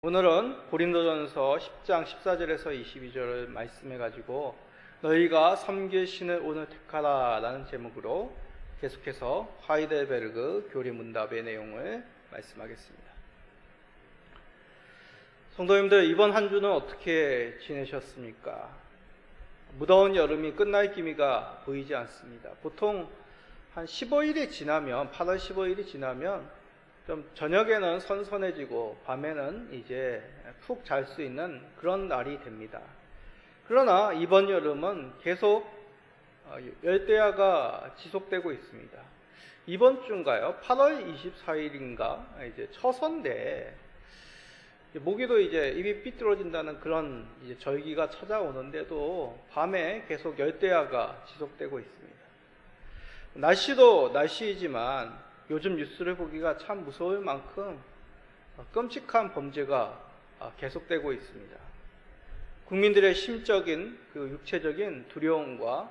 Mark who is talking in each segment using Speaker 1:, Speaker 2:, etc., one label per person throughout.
Speaker 1: 오늘은 고린도전서 10장 14절에서 22절을 말씀해 가지고 너희가 섬길 신을 오늘 택하라 라는 제목으로 계속해서 하이델베르그 교리문답의 내용을 말씀하겠습니다. 성도님들, 이번 한 주는 어떻게 지내셨습니까? 무더운 여름이 끝날 기미가 보이지 않습니다. 보통 한 15일이 지나면, 8월 15일이 지나면 좀 저녁에는 선선해지고 밤에는 이제 푹 잘 수 있는 그런 날이 됩니다. 그러나 이번 여름은 계속 열대야가 지속되고 있습니다. 이번 주인가요? 8월 24일인가? 이제 처서인데 모기도 이제 입이 삐뚤어진다는 그런 이제 절기가 찾아오는데도 밤에 계속 열대야가 지속되고 있습니다. 날씨도 날씨이지만 요즘 뉴스를 보기가 참 무서울 만큼 끔찍한 범죄가 계속되고 있습니다. 국민들의 심적인 육체적인 두려움과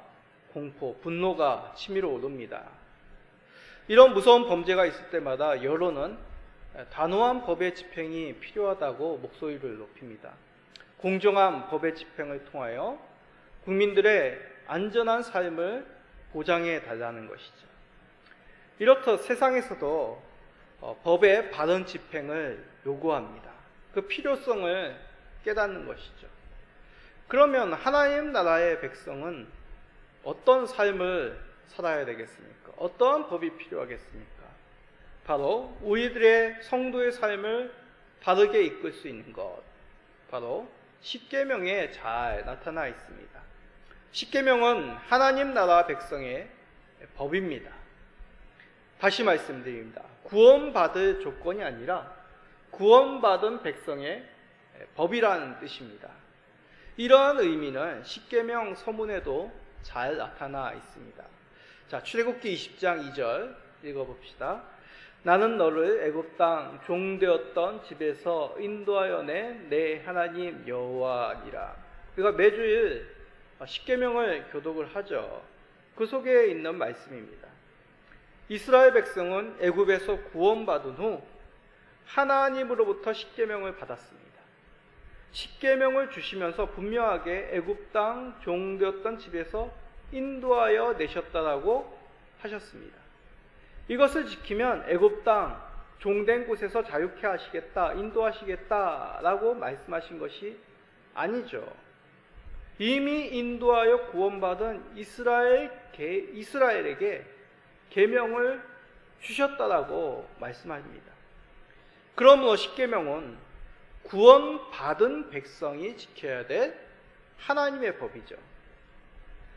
Speaker 1: 공포, 분노가 치밀어 오릅니다. 이런 무서운 범죄가 있을 때마다 여론은 단호한 법의 집행이 필요하다고 목소리를 높입니다. 공정한 법의 집행을 통하여 국민들의 안전한 삶을 보장해 달라는 것이죠. 이렇듯 세상에서도 법의 바른 집행을 요구합니다. 그 필요성을 깨닫는 것이죠. 그러면 하나님 나라의 백성은 어떤 삶을 살아야 되겠습니까? 어떠한 법이 필요하겠습니까? 바로 우리들의 성도의 삶을 바르게 이끌 수 있는 것, 바로 십계명에 잘 나타나 있습니다. 십계명은 하나님 나라 백성의 법입니다. 다시 말씀드립니다. 구원받을 조건이 아니라 구원받은 백성의 법이라는 뜻입니다. 이러한 의미는 십계명 서문에도 잘 나타나 있습니다. 자, 출애굽기 20장 2절 읽어봅시다. 나는 너를 애굽 땅 종되었던 집에서 인도하여 내 하나님 여호와니라. 우리가 매주일 십계명을 교독을 하죠. 그 속에 있는 말씀입니다. 이스라엘 백성은 애굽에서 구원받은 후 하나님으로부터 십계명을 받았습니다. 십계명을 주시면서 분명하게 애굽 땅 종되었던 집에서 인도하여 내셨다라고 하셨습니다. 이것을 지키면 애굽 땅 종된 곳에서 자유케 하시겠다, 인도하시겠다라고 말씀하신 것이 아니죠. 이미 인도하여 구원받은 이스라엘에게 계명을 주셨다라고 말씀합니다. 그러므로 십계명은 구원받은 백성이 지켜야 될 하나님의 법이죠.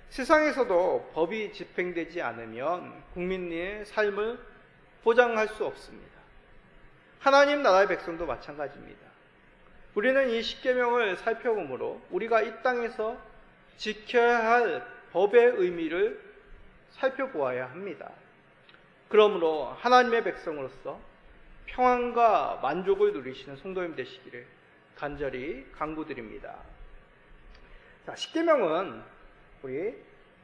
Speaker 1: 세상에서도 법이 집행되지 않으면 국민의 삶을 보장할 수 없습니다. 하나님 나라의 백성도 마찬가지입니다. 우리는 이 십계명을 살펴보므로 우리가 이 땅에서 지켜야 할 법의 의미를 살펴보아야 합니다. 그러므로 하나님의 백성으로서 평안과 만족을 누리시는 성도님 되시기를 간절히 간구드립니다. 자, 십계명은 우리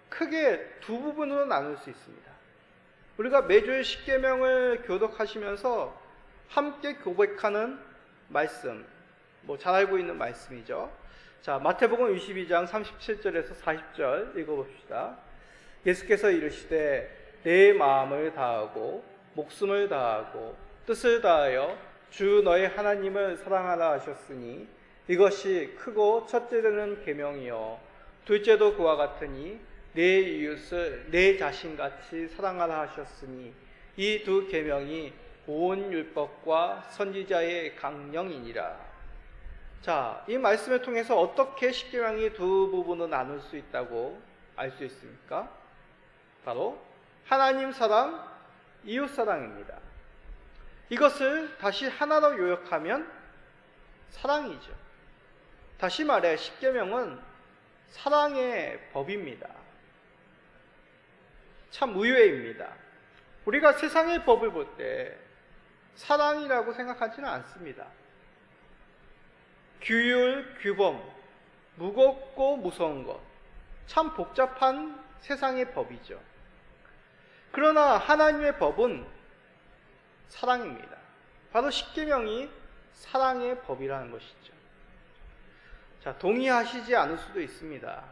Speaker 1: 크게 두 부분으로 나눌 수 있습니다. 우리가 매주일 십계명을 교독하시면서 함께 고백하는 말씀, 잘 알고 있는 말씀이죠. 자, 마태복음 22장 37절에서 40절 읽어봅시다. 예수께서 이르시되 내 마음을 다하고 목숨을 다하고 뜻을 다하여 주 너의 하나님을 사랑하라 하셨으니 이것이 크고 첫째 되는 계명이요 둘째도 그와 같으니 내 이웃을 내 자신같이 사랑하라 하셨으니 이 두 계명이 온 율법과 선지자의 강령이니라. 자, 이 말씀을 통해서 어떻게 십계명이 두 부분으로 나눌 수 있다고 알 수 있습니까? 바로 하나님 사랑, 이웃 사랑입니다. 이것을 다시 하나로 요약하면 사랑이죠. 다시 말해 십계명은 사랑의 법입니다. 참 의외입니다. 우리가 세상의 법을 볼 때 사랑이라고 생각하지는 않습니다. 규율, 규범, 무겁고 무서운 것, 참 복잡한 세상의 법이죠. 그러나 하나님의 법은 사랑입니다. 바로 십계명이 사랑의 법이라는 것이죠. 자, 동의하시지 않을 수도 있습니다.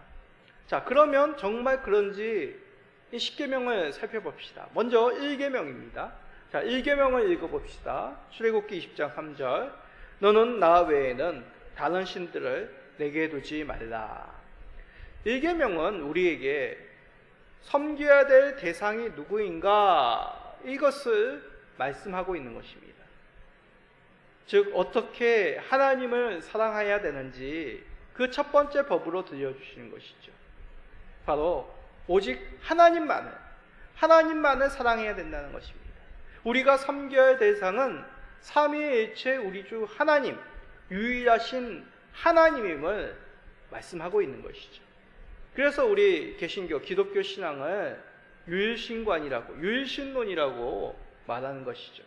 Speaker 1: 자, 그러면 정말 그런지 이 10계명을 살펴봅시다. 먼저 1계명입니다. 자, 1계명을 읽어봅시다. 출애굽기 20장 3절. 너는 나 외에는 다른 신들을 내게 두지 말라. 1계명은 우리에게 섬겨야 될 대상이 누구인가, 이것을 말씀하고 있는 것입니다. 즉, 어떻게 하나님을 사랑해야 되는지 그 첫 번째 법으로 들려주시는 것이죠. 바로 오직 하나님만을 사랑해야 된다는 것입니다. 우리가 섬겨야 할 대상은 삼위일체 우리 주 하나님, 유일하신 하나님임을 말씀하고 있는 것이죠. 그래서 우리 개신교, 기독교 신앙을 유일신론이라고 말하는 것이죠.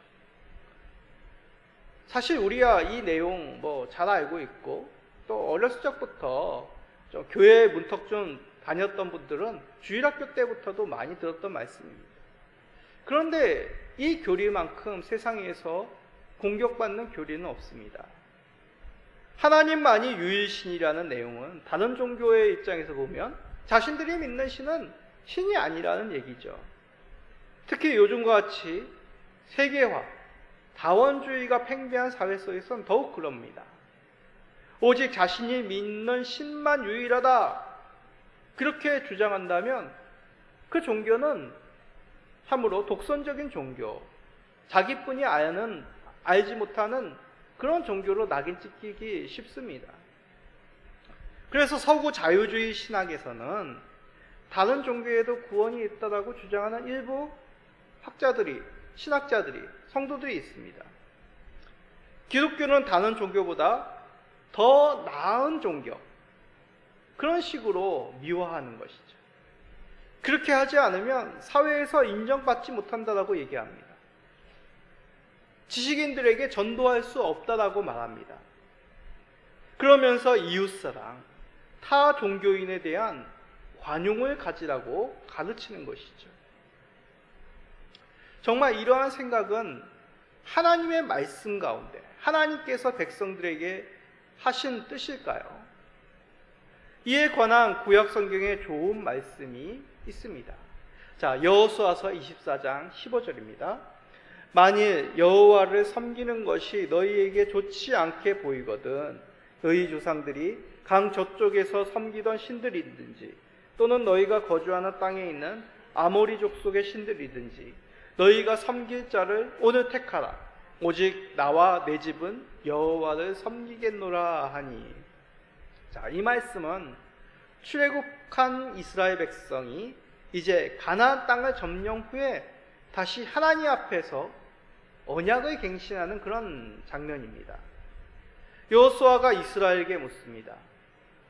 Speaker 1: 사실 우리가 이 내용 잘 알고 있고, 또 어렸을 적부터 좀 교회 문턱 좀 다녔던 분들은 주일학교 때부터도 많이 들었던 말씀입니다. 그런데 이 교리만큼 세상에서 공격받는 교리는 없습니다. 하나님만이 유일신이라는 내용은 다른 종교의 입장에서 보면 자신들이 믿는 신은 신이 아니라는 얘기죠. 특히 요즘과 같이 세계화, 다원주의가 팽배한 사회 속에서는 더욱 그럽니다. 오직 자신이 믿는 신만 유일하다, 그렇게 주장한다면 그 종교는 참으로 독선적인 종교, 자기뿐이 알지 못하는 그런 종교로 낙인 찍히기 쉽습니다. 그래서 서구 자유주의 신학에서는 다른 종교에도 구원이 있다고 주장하는 일부 신학자들이, 성도들이 있습니다. 기독교는 다른 종교보다 더 나은 종교, 그런 식으로 미화하는 것이죠. 그렇게 하지 않으면 사회에서 인정받지 못한다고 얘기합니다. 지식인들에게 전도할 수 없다고 말합니다. 그러면서 이웃사랑, 타 종교인에 대한 관용을 가지라고 가르치는 것이죠. 정말 이러한 생각은 하나님의 말씀 가운데 하나님께서 백성들에게 하신 뜻일까요? 이에 관한 구약 성경에 좋은 말씀이 있습니다. 자, 여호수아서 24장 15절입니다. 만일 여호와를 섬기는 것이 너희에게 좋지 않게 보이거든 너희 조상들이 강 저쪽에서 섬기던 신들이든지 또는 너희가 거주하는 땅에 있는 아모리 족속의 신들이든지 너희가 섬길 자를 오늘 택하라. 오직 나와 내 집은 여호와를 섬기겠노라 하니. 자, 이 말씀은 출애굽한 이스라엘 백성이 이제 가나안 땅을 점령 후에 다시 하나님 앞에서 언약을 갱신하는 그런 장면입니다. 여호수아가 이스라엘에게 묻습니다.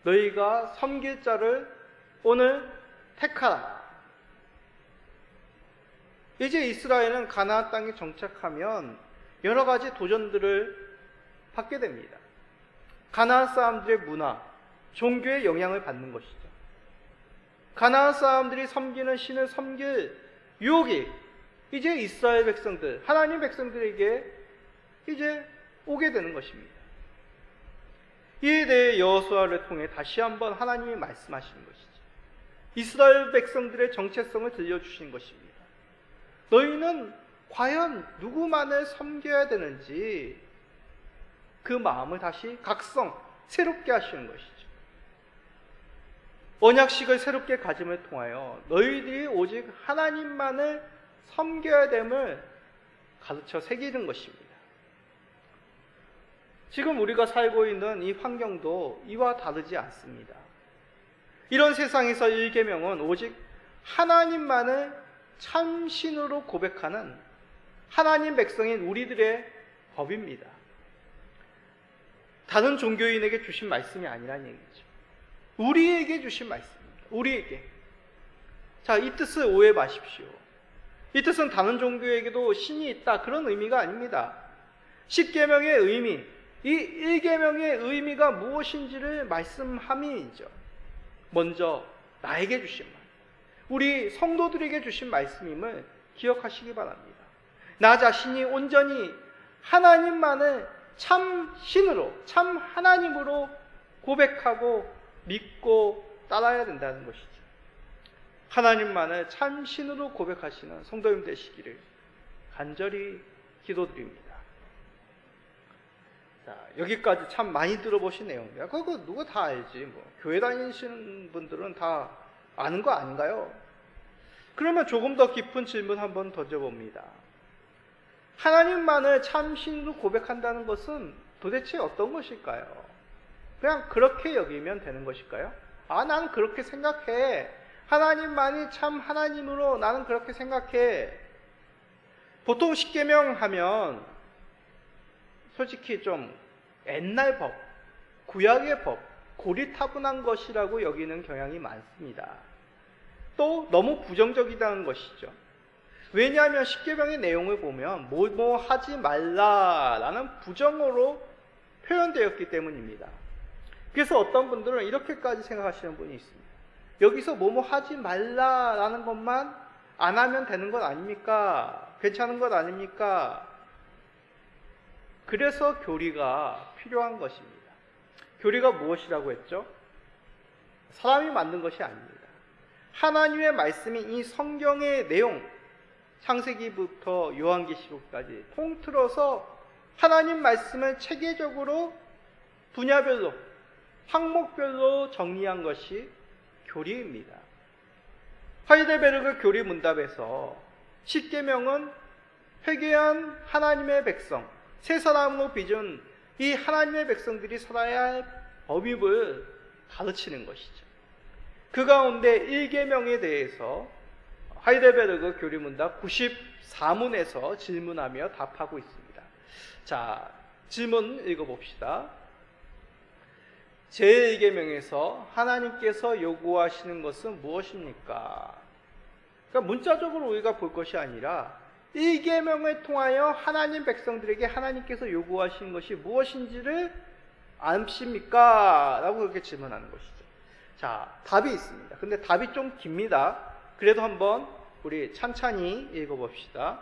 Speaker 1: 너희가 섬길 자를 오늘 택하라. 이제 이스라엘은 가나안 땅에 정착하면 여러 가지 도전들을 받게 됩니다. 가나안 사람들의 문화, 종교의 영향을 받는 것이죠. 가나안 사람들이 섬기는 신을 섬길 유혹이 이제 이스라엘 백성들, 하나님 백성들에게 이제 오게 되는 것입니다. 이에 대해 여호수아를 통해 다시 한번 하나님이 말씀하시는 것이죠. 이스라엘 백성들의 정체성을 들려주신 것입니다. 너희는 과연 누구만을 섬겨야 되는지 그 마음을 다시 새롭게 하시는 것이죠. 언약식을 새롭게 가짐을 통하여 너희들이 오직 하나님만을 섬겨야 됨을 가르쳐 새기는 것입니다. 지금 우리가 살고 있는 이 환경도 이와 다르지 않습니다. 이런 세상에서 1계명은 오직 하나님만을 참신으로 고백하는 하나님 백성인 우리들의 법입니다. 다른 종교인에게 주신 말씀이 아니라는 얘기죠. 우리에게 주신 말씀입니다. 우리에게. 자, 이 뜻을 오해 마십시오. 이 뜻은 다른 종교에게도 신이 있다, 그런 의미가 아닙니다. 10계명의 의미, 이 1계명의 의미가 무엇인지를 말씀함이죠. 먼저 나에게 주신 말, 우리 성도들에게 주신 말씀임을 기억하시기 바랍니다. 나 자신이 온전히 하나님만을 참 신으로, 참 하나님으로 고백하고 믿고 따라야 된다는 것이죠. 하나님만을 참 신으로 고백하시는 성도님 되시기를 간절히 기도드립니다. 자, 여기까지 참 많이 들어보신 내용입니다. 그거 누가 다 알지. 교회 다니시는 분들은 다 아는 거 아닌가요? 그러면 조금 더 깊은 질문 한번 던져봅니다. 하나님만을 참 신으로 고백한다는 것은 도대체 어떤 것일까요? 그냥 그렇게 여기면 되는 것일까요? 나는 그렇게 생각해. 하나님만이 참 하나님으로 나는 그렇게 생각해. 보통 십계명 하면 솔직히 좀 옛날 법, 구약의 법, 고리타분한 것이라고 여기는 경향이 많습니다. 또 너무 부정적이다는 것이죠. 왜냐하면 십계명의 내용을 보면 뭐 하지 말라라는 부정어로 표현되었기 때문입니다. 그래서 어떤 분들은 이렇게까지 생각하시는 분이 있습니다. 여기서 뭐뭐 하지 말라라는 것만 안 하면 되는 것 아닙니까? 괜찮은 것 아닙니까? 그래서 교리가 필요한 것입니다. 교리가 무엇이라고 했죠? 사람이 만든 것이 아닙니다. 하나님의 말씀인 이 성경의 내용, 창세기부터 요한계시록까지 통틀어서 하나님 말씀을 체계적으로 분야별로, 항목별로 정리한 것이 교리입니다. 하이델베르그 교리 문답에서 십계명은 회개한 하나님의 백성, 새 사람으로 빚은 이 하나님의 백성들이 살아야 할 법입을 가르치는 것이죠. 그 가운데 1계명에 대해서 하이델베르그 교리 문답 94문에서 질문하며 답하고 있습니다. 자, 질문 읽어봅시다. 제1계명에서 하나님께서 요구하시는 것은 무엇입니까? 그러니까 문자적으로 우리가 볼 것이 아니라 1계명을 통하여 하나님 백성들에게 하나님께서 요구하시는 것이 무엇인지를 아십니까? 라고 그렇게 질문하는 것이죠. 자, 답이 있습니다. 근데 답이 좀 깁니다. 그래도 한번 우리 찬찬히 읽어봅시다.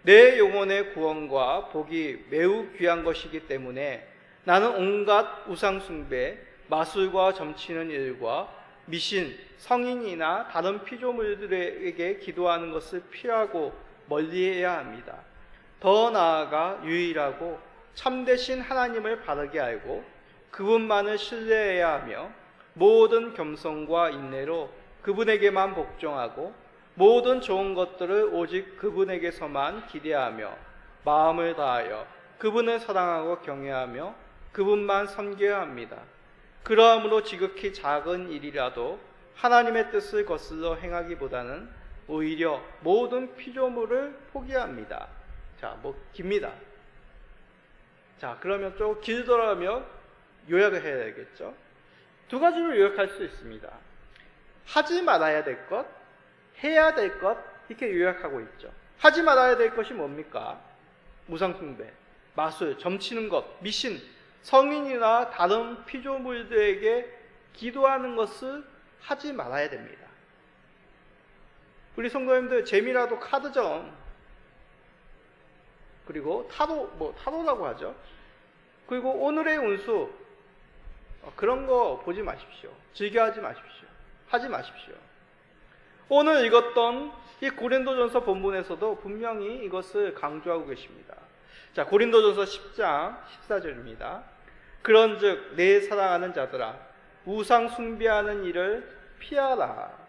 Speaker 1: 내 영혼의 구원과 복이 매우 귀한 것이기 때문에 나는 온갖 우상숭배, 마술과 점치는 일과 미신, 성인이나 다른 피조물들에게 기도하는 것을 피하고 멀리해야 합니다. 더 나아가 유일하고 참되신 하나님을 바르게 알고 그분만을 신뢰해야 하며 모든 겸손과 인내로 그분에게만 복종하고 모든 좋은 것들을 오직 그분에게서만 기대하며 마음을 다하여 그분을 사랑하고 경외하며 그분만 섬겨야 합니다. 그러함으로 지극히 작은 일이라도 하나님의 뜻을 거슬러 행하기보다는 오히려 모든 피조물을 포기합니다. 자, 깁니다. 자, 그러면 좀 길더라면 요약을 해야 되겠죠. 두 가지로 요약할 수 있습니다. 하지 말아야 될 것, 해야 될 것, 이렇게 요약하고 있죠. 하지 말아야 될 것이 뭡니까? 무상숭배, 마술, 점치는 것, 미신, 성인이나 다른 피조물들에게 기도하는 것을 하지 말아야 됩니다. 우리 성도님들 재미라도 카드점, 그리고 타로라고 하죠. 그리고 오늘의 운수, 그런 거 보지 마십시오. 즐겨하지 마십시오. 하지 마십시오. 오늘 읽었던 이 고린도전서 본문에서도 분명히 이것을 강조하고 계십니다. 자, 고린도전서 10장 14절입니다. 그런즉 내 사랑하는 자들아 우상 숭배하는 일을 피하라.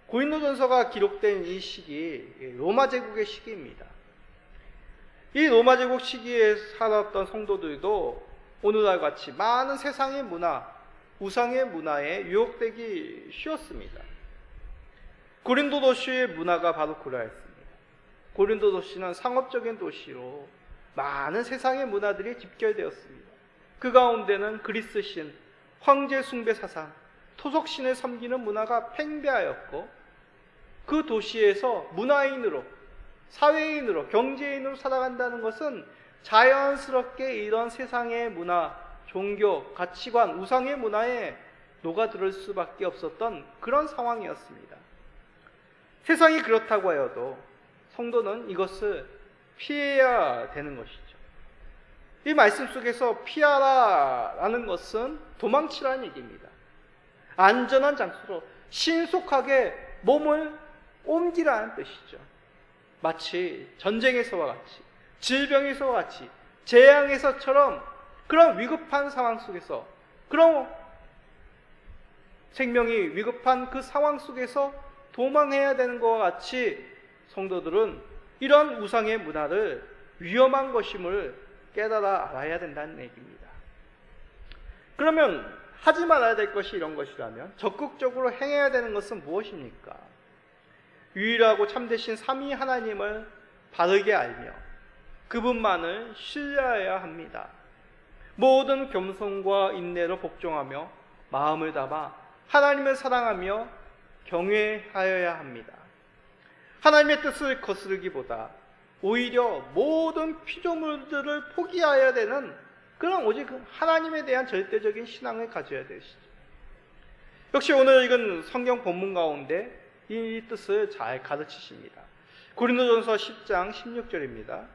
Speaker 1: 고린도전서가 기록된 이 시기 로마 제국의 시기입니다. 이 로마 제국 시기에 살았던 성도들도 오늘날 같이 많은 세상의 문화, 우상의 문화에 유혹되기 쉬웠습니다. 고린도 도시의 문화가 바로 그러했습니다. 고린도 도시는 상업적인 도시로 많은 세상의 문화들이 집결되었습니다. 그 가운데는 그리스 신, 황제 숭배 사상, 토속신을 섬기는 문화가 팽배하였고 그 도시에서 문화인으로, 사회인으로, 경제인으로 살아간다는 것은 자연스럽게 이런 세상의 문화, 종교, 가치관, 우상의 문화에 녹아들 수밖에 없었던 그런 상황이었습니다. 세상이 그렇다고 하여도 성도는 이것을 피해야 되는 것이죠. 이 말씀 속에서 피하라라는 것은 도망치라는 얘기입니다. 안전한 장소로 신속하게 몸을 옮기라는 뜻이죠. 마치 전쟁에서와 같이, 질병에서와 같이, 재앙에서처럼 그런 위급한 상황 속에서, 그런 생명이 위급한 그 상황 속에서 도망해야 되는 것과 같이 성도들은 이런 우상의 문화를 위험한 것임을 깨달아 알아야 된다는 얘기입니다. 그러면 하지 말아야 될 것이 이런 것이라면 적극적으로 행해야 되는 것은 무엇입니까? 유일하고 참되신 삼위 하나님을 바르게 알며 그분만을 신뢰해야 합니다. 모든 겸손과 인내로 복종하며 마음을 담아 하나님을 사랑하며 경외하여야 합니다. 하나님의 뜻을 거스르기보다 오히려 모든 피조물들을 포기해야 되는 그런 오직 하나님에 대한 절대적인 신앙을 가져야 되시죠. 역시 오늘 읽은 성경 본문 가운데 이 뜻을 잘 가르치십니다. 고린도전서 10장 16절입니다.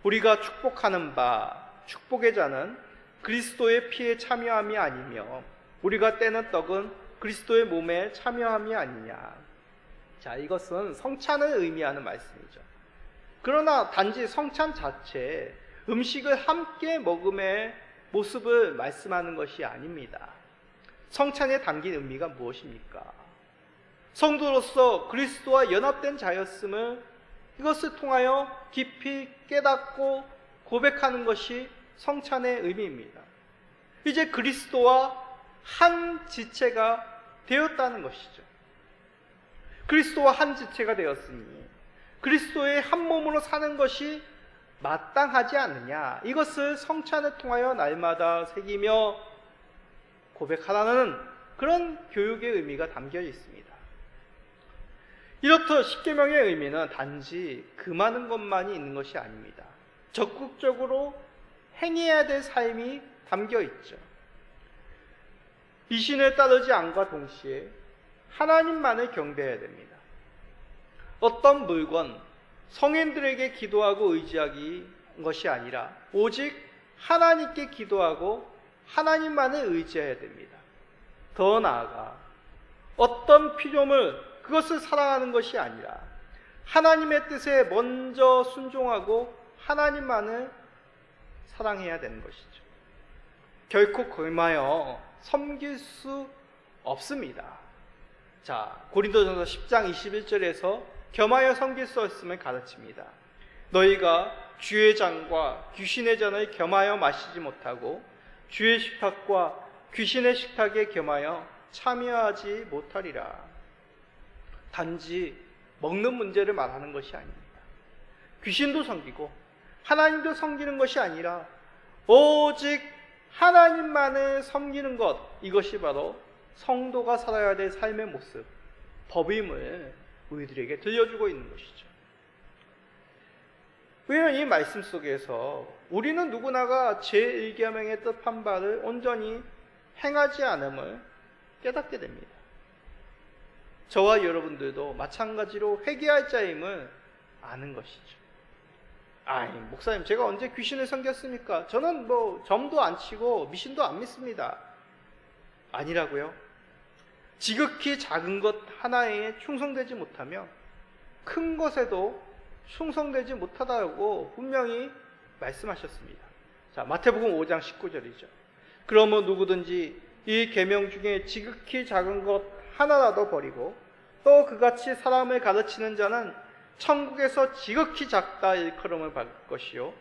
Speaker 1: 우리가 축복하는 바 축복의 자는 그리스도의 피에 참여함이 아니며 우리가 떼는 떡은 그리스도의 몸에 참여함이 아니냐. 자, 이것은 성찬을 의미하는 말씀이죠. 그러나 단지 성찬 자체, 음식을 함께 먹음의 모습을 말씀하는 것이 아닙니다. 성찬에 담긴 의미가 무엇입니까? 성도로서 그리스도와 연합된 자였음을 이것을 통하여 깊이 깨닫고 고백하는 것이 성찬의 의미입니다. 이제 그리스도와 한 지체가 되었다는 것이죠. 그리스도와 한 지체가 되었으니 그리스도의 한 몸으로 사는 것이 마땅하지 않느냐, 이것을 성찬을 통하여 날마다 새기며 고백하라는 그런 교육의 의미가 담겨 있습니다. 이렇듯 십계명의 의미는 단지 금하는 것만이 있는 것이 아닙니다. 적극적으로 행해야 될 삶이 담겨 있죠. 이신을 따르지 않과 동시에 하나님만을 경배해야 됩니다. 어떤 물건, 성인들에게 기도하고 의지하기 것이 아니라 오직 하나님께 기도하고 하나님만을 의지해야 됩니다. 더 나아가 어떤 피조물, 그것을 사랑하는 것이 아니라 하나님의 뜻에 먼저 순종하고 하나님만을 사랑해야 되는 것이죠. 결코 골마여 섬길 수 없습니다. 자, 고린도전서 10장 21절에서 겸하여 섬길 수 없음을 가르칩니다. 너희가 주의 잔과 귀신의 잔을 겸하여 마시지 못하고 주의 식탁과 귀신의 식탁에 겸하여 참여하지 못하리라. 단지 먹는 문제를 말하는 것이 아닙니다. 귀신도 섬기고 하나님도 섬기는 것이 아니라 오직 하나님만을 섬기는 것, 이것이 바로 성도가 살아야 될 삶의 모습, 법임을 우리들에게 들려주고 있는 것이죠. 왜냐하면 이 말씀 속에서 우리는 누구나가 제1계명의 뜻한 바를 온전히 행하지 않음을 깨닫게 됩니다. 저와 여러분들도 마찬가지로 회개할 자임을 아는 것이죠. 아니, 목사님, 제가 언제 귀신을 섬겼습니까? 저는 점도 안 치고 미신도 안 믿습니다. 아니라고요? 지극히 작은 것 하나에 충성되지 못하면 큰 것에도 충성되지 못하다고 분명히 말씀하셨습니다. 자, 마태복음 5장 19절이죠. 그러면 누구든지 이 계명 중에 지극히 작은 것 하나라도 버리고 또 그같이 사람을 가르치는 자는 천국에서 지극히 작다 일컬음을 받을 것이요,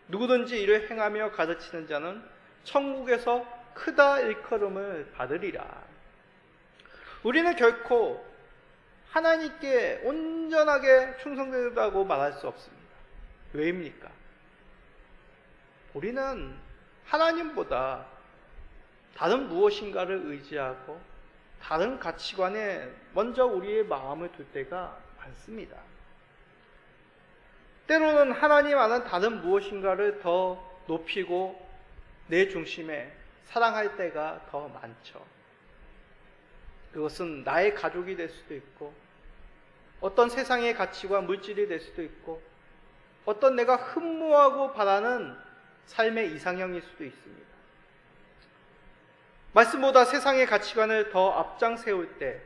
Speaker 1: 누구든지 이를 행하며 가르치는 자는 천국에서 크다 일컬음을 받으리라. 우리는 결코 하나님께 온전하게 충성되다고 말할 수 없습니다. 왜입니까? 우리는 하나님보다 다른 무엇인가를 의지하고 다른 가치관에 먼저 우리의 마음을 둘 때가 많습니다. 때로는 하나님 안은 다른 무엇인가를 더 높이고 내 중심에 사랑할 때가 더 많죠. 그것은 나의 가족이 될 수도 있고, 어떤 세상의 가치관, 물질이 될 수도 있고, 어떤 내가 흠모하고 바라는 삶의 이상형일 수도 있습니다. 말씀보다 세상의 가치관을 더 앞장 세울 때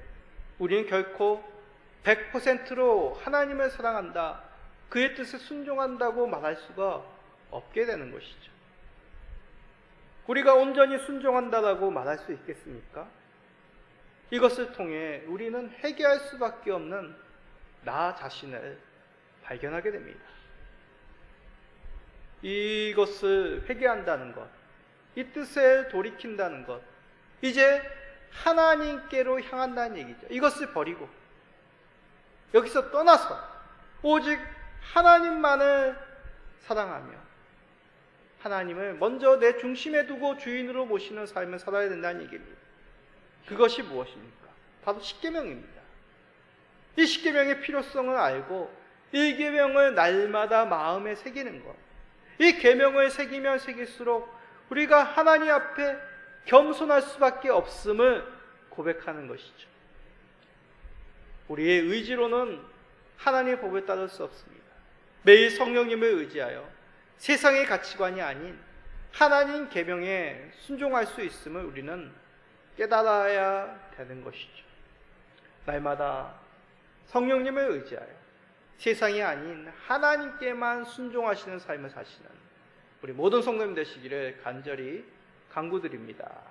Speaker 1: 우리는 결코 100%로 하나님을 사랑한다, 그의 뜻에 순종한다고 말할 수가 없게 되는 것이죠. 우리가 온전히 순종한다라고 말할 수 있겠습니까? 이것을 통해 우리는 회개할 수밖에 없는 나 자신을 발견하게 됩니다. 이것을 회개한다는 것, 이 뜻에 돌이킨다는 것, 이제 하나님께로 향한다는 얘기죠. 이것을 버리고 여기서 떠나서 오직 하나님만을 사랑하며 하나님을 먼저 내 중심에 두고 주인으로 모시는 삶을 살아야 된다는 얘기입니다. 그것이 무엇입니까? 바로 십계명입니다. 이 십계명의 필요성을 알고 이 계명을 날마다 마음에 새기는 것, 이 계명을 새기면 새길수록 우리가 하나님 앞에 겸손할 수밖에 없음을 고백하는 것이죠. 우리의 의지로는 하나님의 법을 따를 수 없습니다. 매일 성령님을 의지하여 세상의 가치관이 아닌 하나님 계명에 순종할 수 있음을 우리는 깨달아야 되는 것이죠. 날마다 성령님을 의지하여 세상이 아닌 하나님께만 순종하시는 삶을 사시는 우리 모든 성도님 되시기를 간절히 간구드립니다.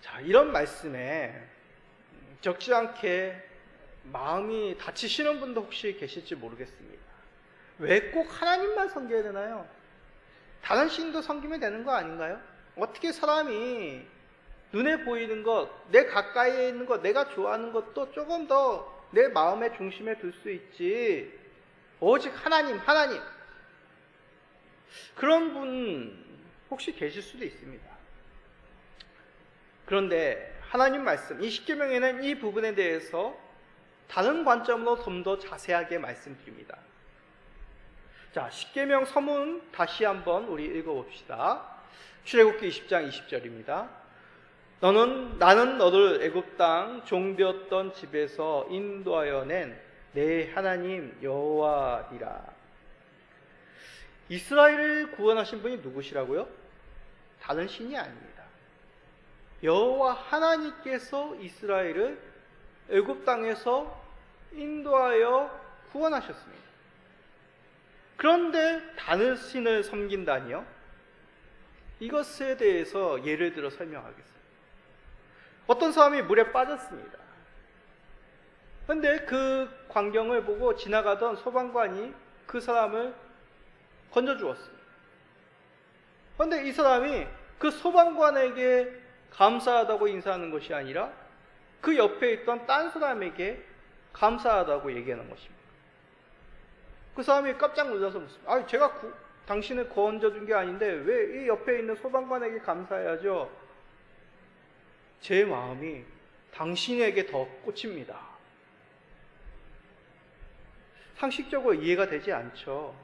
Speaker 1: 자, 이런 말씀에 적지 않게 마음이 다치시는 분도 혹시 계실지 모르겠습니다. 왜 꼭 하나님만 섬겨야 되나요? 다른 신도 섬기면 되는 거 아닌가요? 어떻게 사람이 눈에 보이는 것, 내 가까이에 있는 것, 내가 좋아하는 것도 조금 더 내 마음의 중심에 둘 수 있지, 오직 하나님 그런 분 혹시 계실 수도 있습니다. 그런데 하나님 말씀, 이 십계명에는 이 부분에 대해서 다른 관점으로 좀 더 자세하게 말씀드립니다. 자, 십계명 서문 다시 한번 우리 읽어봅시다. 출애굽기 20장 20절입니다. 나는 너를 애굽 땅 종되었던 집에서 인도하여 낸 내 하나님 여호와니라. 이스라엘을 구원하신 분이 누구시라고요? 다른 신이 아닙니다. 여호와 하나님께서 이스라엘을 애굽 땅에서 인도하여 구원하셨습니다. 그런데 다른 신을 섬긴다니요? 이것에 대해서 예를 들어 설명하겠습니다. 어떤 사람이 물에 빠졌습니다. 그런데 그 광경을 보고 지나가던 소방관이 그 사람을 건져주었습니다. 그런데 이 사람이 그 소방관에게 감사하다고 인사하는 것이 아니라 그 옆에 있던 딴 사람에게 감사하다고 얘기하는 것입니다. 그 사람이 깜짝 놀라서 묻습니다. 제가 당신을 건져준 게 아닌데 왜 이 옆에 있는 소방관에게 감사해야죠? 제 마음이 당신에게 더 꽂힙니다. 상식적으로 이해가 되지 않죠.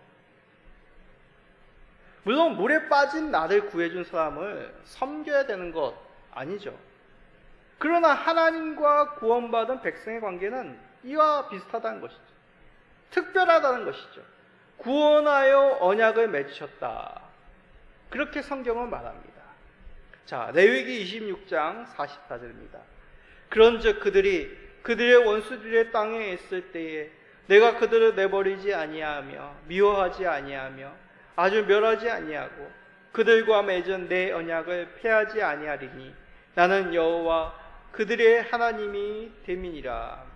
Speaker 1: 물론 물에 빠진 나를 구해준 사람을 섬겨야 되는 것 아니죠. 그러나 하나님과 구원받은 백성의 관계는 이와 비슷하다는 것이죠. 특별하다는 것이죠. 구원하여 언약을 맺으셨다. 그렇게 성경은 말합니다. 자, 레위기 26장 44절입니다. 그런즉 그들의 원수들의 땅에 있을 때에 내가 그들을 내버리지 아니하며 미워하지 아니하며 아주 멸하지 아니하고 그들과 맺은 내 언약을 폐하지 아니하리니 나는 여호와 그들의 하나님이 됨이니라.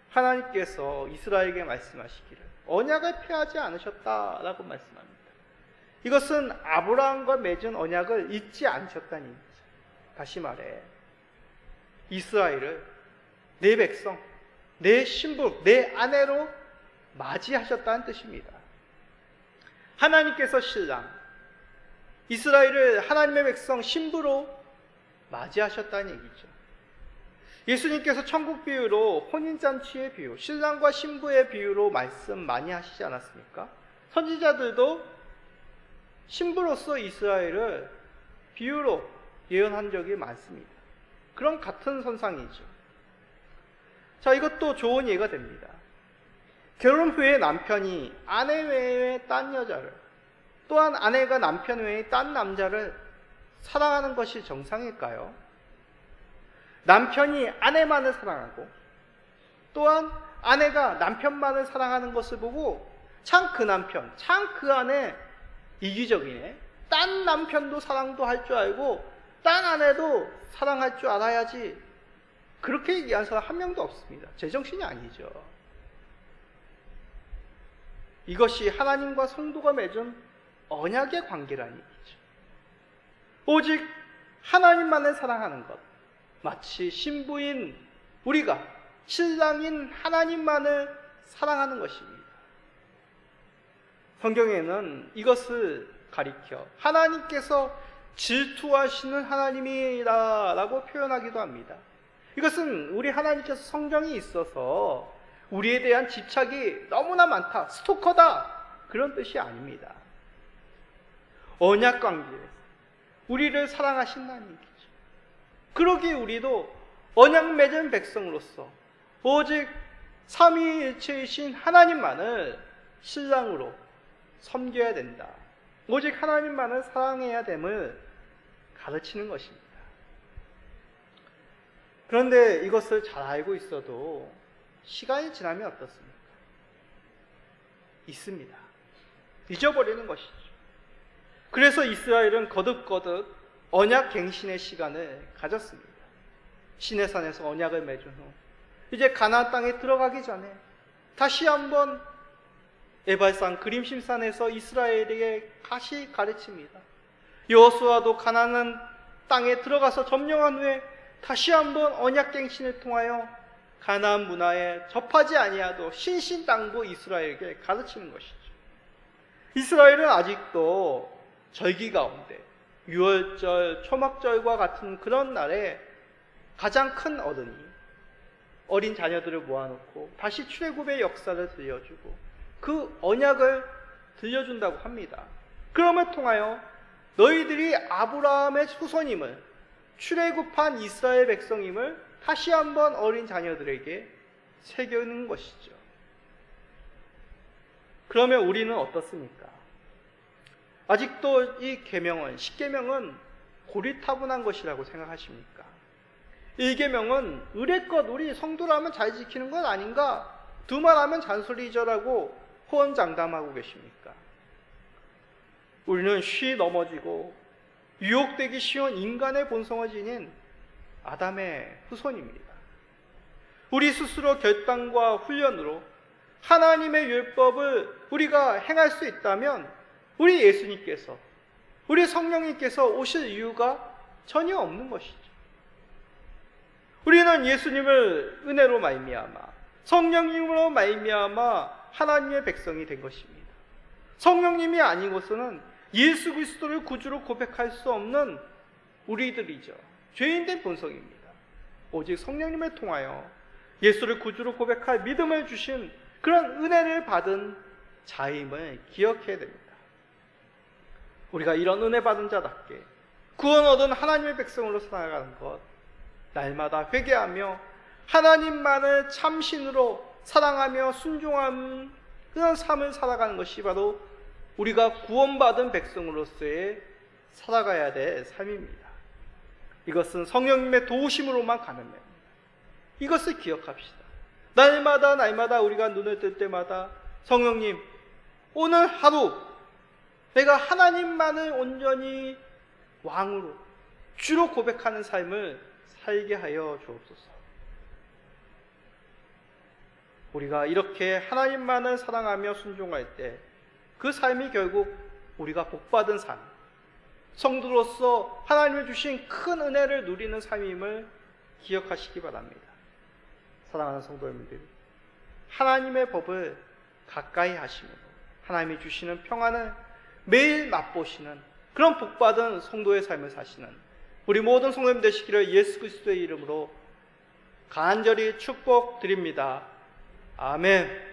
Speaker 1: 하나님께서 이스라엘에게 말씀하시기를 언약을 폐하지 않으셨다라고 말씀합니다. 이것은 아브라함과 맺은 언약을 잊지 않으셨다는 얘기죠. 다시 말해 이스라엘을 내 백성, 내 신부, 내 아내로 맞이하셨다는 뜻입니다. 하나님께서 신랑, 이스라엘을 하나님의 백성, 신부로 맞이하셨다는 얘기죠. 예수님께서 천국 비유로 혼인잔치의 비유, 신랑과 신부의 비유로 말씀 많이 하시지 않았습니까? 선지자들도 신부로서 이스라엘을 비유로 예언한 적이 많습니다. 그런 같은 선상이죠. 자, 이것도 좋은 예가 됩니다. 결혼 후에 남편이 아내 외에 딴 여자를, 또한 아내가 남편 외에 딴 남자를 사랑하는 것이 정상일까요? 남편이 아내만을 사랑하고 또한 아내가 남편만을 사랑하는 것을 보고 참 그 남편, 참 그 아내 이기적이네. 딴 남편도 사랑도 할 줄 알고 딴 아내도 사랑할 줄 알아야지. 그렇게 얘기한 사람 한 명도 없습니다. 제정신이 아니죠. 이것이 하나님과 성도가 맺은 언약의 관계라는 얘기죠. 오직 하나님만을 사랑하는 것, 마치 신부인 우리가 신랑인 하나님만을 사랑하는 것입니다. 성경에는 이것을 가리켜 하나님께서 질투하시는 하나님이라고 표현하기도 합니다. 이것은 우리 하나님께서 성정이 있어서 우리에 대한 집착이 너무나 많다, 스토커다, 그런 뜻이 아닙니다. 언약 관계에서 우리를 사랑하신다는 얘기죠. 그러기에 우리도 언약 맺은 백성으로서 오직 삼위일체이신 하나님만을 신랑으로 섬겨야 된다. 오직 하나님만을 사랑해야 됨을 가르치는 것입니다. 그런데 이것을 잘 알고 있어도 시간이 지나면 어떻습니까? 있습니다. 잊어버리는 것이죠. 그래서 이스라엘은 거듭거듭 언약 갱신의 시간을 가졌습니다. 시내산에서 언약을 맺은 후 이제 가나안 땅에 들어가기 전에 다시 한번 에발산 그림심산에서 이스라엘에게 다시 가르칩니다. 여호수아도 가나안 땅에 들어가서 점령한 후에 다시 한번 언약갱신을 통하여 가나안 문화에 접하지 아니하도 신신당부 이스라엘에게 가르치는 것이죠. 이스라엘은 아직도 절기 가운데 유월절, 초막절과 같은 그런 날에 가장 큰 어른이 어린 자녀들을 모아놓고 다시 출애굽의 역사를 들려주고 그 언약을 들려준다고 합니다. 그럼을 통하여 너희들이 아브라함의 후손임을, 출애굽한 이스라엘 백성임을 다시 한번 어린 자녀들에게 새기는 것이죠. 그러면 우리는 어떻습니까? 아직도 이 계명은, 십계명은 고리타분한 것이라고 생각하십니까? 1계명은 의례껏 우리 성도라면 잘 지키는 것 아닌가? 두말하면 잔소리죠라고 호언장담하고 계십니까? 우리는 쉬 넘어지고 유혹되기 쉬운 인간의 본성을 지닌 아담의 후손입니다. 우리 스스로 결단과 훈련으로 하나님의 율법을 우리가 행할 수 있다면 우리 예수님께서, 우리 성령님께서 오실 이유가 전혀 없는 것이죠. 우리는 예수님을 은혜로 말미암아, 성령님으로 말미암아 하나님의 백성이 된 것입니다. 성령님이 아니고서는 예수 그리스도를 구주로 고백할 수 없는 우리들이죠. 죄인된 본성입니다. 오직 성령님을 통하여 예수를 구주로 고백할 믿음을 주신 그런 은혜를 받은 자임을 기억해야 됩니다. 우리가 이런 은혜 받은 자답게 구원 얻은 하나님의 백성으로 살아가는 것, 날마다 회개하며 하나님만을 참신으로 사랑하며 순종하는 그런 삶을 살아가는 것이 바로 우리가 구원받은 백성으로서의 살아가야 될 삶입니다. 이것은 성령님의 도우심으로만 가능합니다. 이것을 기억합시다. 날마다 우리가 눈을 뜰 때마다 성령님, 오늘 하루 내가 하나님만을 온전히 왕으로, 주로 고백하는 삶을 살게 하여 주옵소서. 우리가 이렇게 하나님만을 사랑하며 순종할 때 그 삶이 결국 우리가 복받은 삶, 성도로서 하나님이 주신 큰 은혜를 누리는 삶임을 기억하시기 바랍니다. 사랑하는 성도 여러분들, 하나님의 법을 가까이 하시므로 하나님이 주시는 평안을 매일 맛보시는 그런 복받은 성도의 삶을 사시는 우리 모든 성도님 되시기를 예수 그리스도의 이름으로 간절히 축복드립니다. 아멘.